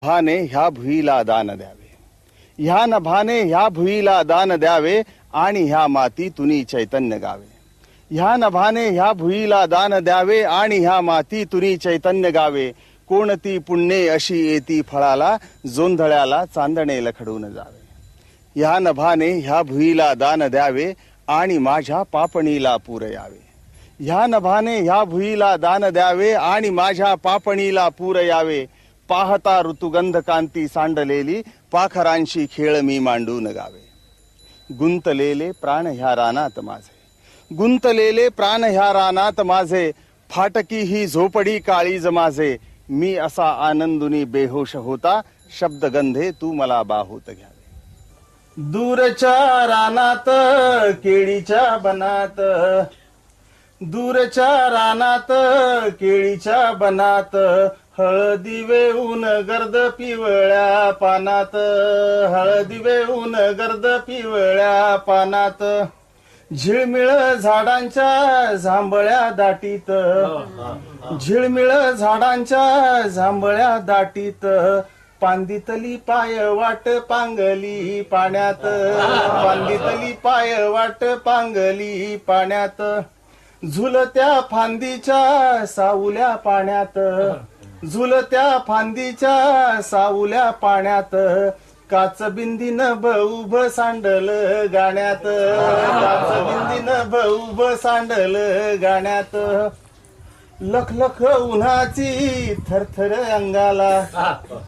नभाने ह्या भुईला दान द्यावे, ह्या नभाने ह्या भुईला दान द्यावे आणि ह्या मातीतुनी चैतन्य गावे. ह्या नभाने ह्या भुईला दान द्यावे आणि ह्या मातीतुनी चैतन्य गावे. कोणती पुण्ये अशी येती फळाला, जोंधळ्याला चांदणे लखडून जावे. ह्या नभाने ह्या भुईला दान द्यावे आणि माझ्या पापणीला पूर यावे. ह्या नभाने ह्या भुईला दान द्यावे आणि माझ्या पापणीला पूर यावे. पाहता ऋतुगंध कांती सांडलेली, पाखरांशी खेळ मी मांडून गावे. गुंतलेले प्राण ह्या रानात माझे, गुंतलेले प्राण ह्या रानात माझे. फाटकी ही झोपडी काळीज माझे. मी असा आनंदुनी बेहोश होता, शब्दगंधे तू मला बाहूत घ्यावे. दूरच्या रानात केळीच्या बनात, दूरच्या रानात केळीच्या बनात. हळदी वेऊन गर्द पिवळ्या पानात, हळदी वेऊन गर्द पिवळ्या पानात. झिळमिळ झाडांच्या जांभळ्या दाटीत, झिळमिळ झाडांच्या जांभळ्या दाटीत. पांदितली पाय वाट पांगली पाण्यात, पांदितली पाय वाट पांगली पाण्यात. झुलत्या फांदीच्या सावल्या पाण्यात, झुलत्या फांदीच्या सावल्या पाण्यात. काचबिंदीनं भऊभ सांडल गाण्यात, काचबिंदीनं भऊभ सांडल गाण्यात. लख लख उन्हाची थरथर अंगाला.